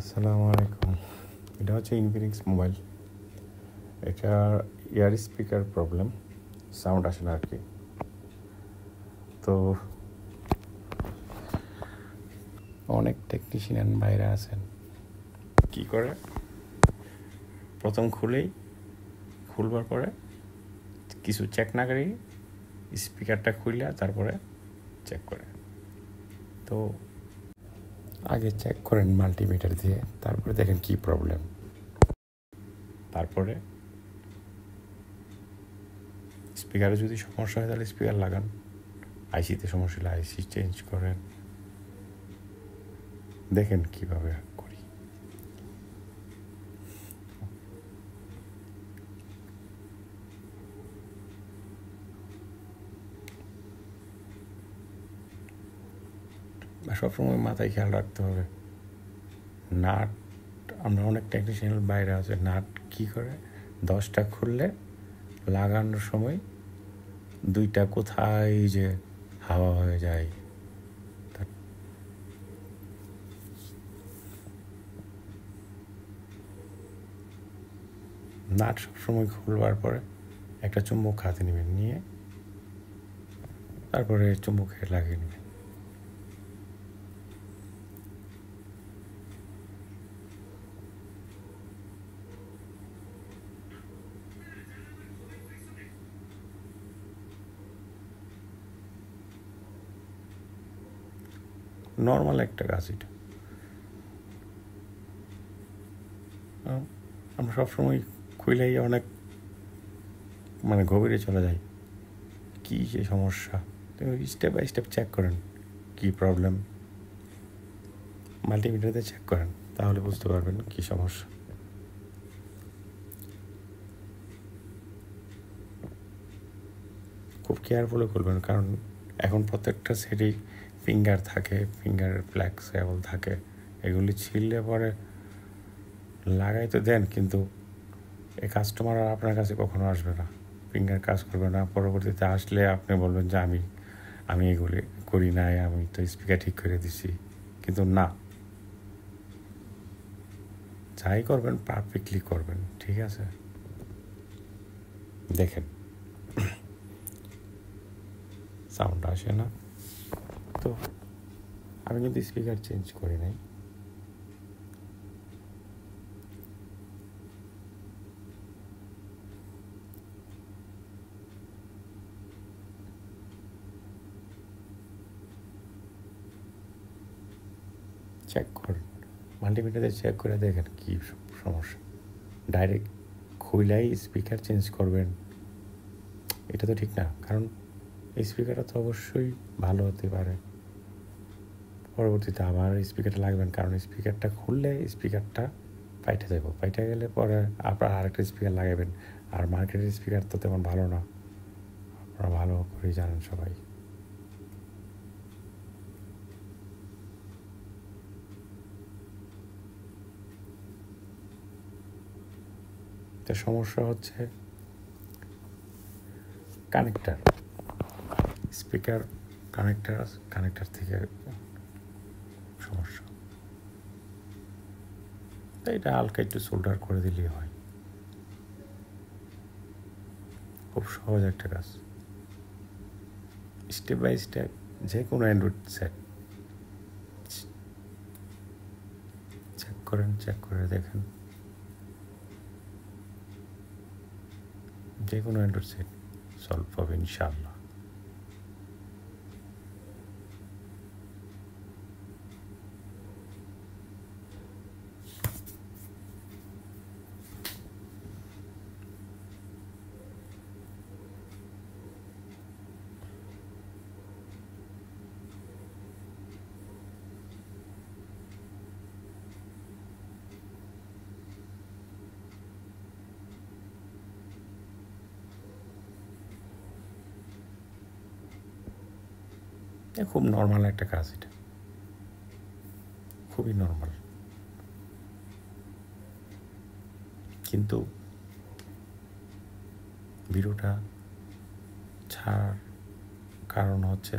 আসসালামু আলাইকুম। এটা হচ্ছে ইনফিনিক্স মোবাইল। এটা ইয়ার স্পিকার প্রবলেম, সাউন্ড আসে না আর কি। তো অনেক টেকনিশিয়ান বাইরে আছেন, কি করে প্রথম খুলবার পরে কিছু চেক না করেই স্পিকারটা খুললে তারপরে চেক করে। তো আগে চেক করেন মাল্টিমিটার দিয়ে, তারপরে দেখেন কি প্রবলেম। তারপরে স্পিকারে যদি সমস্যা হয় তাহলে স্পিকার লাগান, আইসিতে সমস্যা হলে আইসি চেঞ্জ করেন। দেখেন কিভাবে করি। সবসময় মাথায় খেয়াল রাখতে হবে, নাট, আমরা অনেক টেকনিশিয়ান বাইরে আছে, নাট কী করে 10টা খুললে লাগানোর সময় 2টা কোথায় যে হাওয়া হয়ে যায়। নাট সবসময় খুলবার পরে একটা চুম্বক হাতে নেবেন, নিয়ে তারপরে চুম্বকে লাগিয়ে নেবেন। নর্মাল একটা কাজ এটা। আমরা সবসময় খুলেই অনেক গভীরে চলে যাই, কী যে সমস্যা। তো স্টেপ বাই স্টেপ চেক করেন কি প্রবলেম, মাল্টিমিটারে চেক করেন, তাহলে বুঝতে পারবেন কি সমস্যা। খুব কেয়ারফুলি খুলবেন, কারণ এখন প্রত্যেকটা সেটেই ফিঙ্গার থাকে, ফিঙ্গার ফ্লেক্সিবল থাকে। এগুলি ছিঁড়লে পরে লাগাই তো দেন, কিন্তু এই কাস্টমার আর আপনার কাছে কখনো আসবে না, ফিঙ্গার কাজ করবে না। পরবর্তীতে আসলে আপনি বলবেন যে আমি এগুলি করি নাই, আমি তো স্পিকার ঠিক করে দিছি। কিন্তু না, যাই করবেন পারফেক্টলি করবেন, ঠিক আছে? দেখেন সাউন্ড আসে না, তো আমি কিন্তু স্পিকার চেঞ্জ করি নাই। চেক করেন, মাল্টিমিটারে চেক করে দেখেন কী সমস্যা। ডাইরেক্ট খুইলাই স্পিকার চেঞ্জ করবেন, এটা তো ঠিক না। কারণ এই স্পিকারটা তো অবশ্যই ভালো হতে পারে, পরবর্তীতে আবার স্পিকারটা লাগবেন, কারণ স্পিকারটা খুললে স্পিকারটা পাইটে যাব, পাইটে গেলে পরে আপনার আরেকটা স্পিকার লাগাবেন। আর মার্কেটের স্পিকার তো তেমন ভালো না, আপনারা ভালো করেই জানেন সবাই। তো সমস্যা হচ্ছে কানেক্টার, স্পিকার কানেক্টার থেকে সমস্যা। তো এটা হালকা একটু সোল্ডার করে দিলেই হয়, খুব সহজ একটা কাজ। স্টেপ বাই স্টেপ যে কোনো অ্যান্ড্রয়েড সেট চেক করে দেখেন, যে কোনো অ্যান্ড্রয়েড সেট সলভ হবে ইনশাআল্লাহ। খুব নর্মাল একটা কাজ, এটা খুবই নর্মাল। কিন্তু ভিডিওটা ছাড়ার কারণ হচ্ছে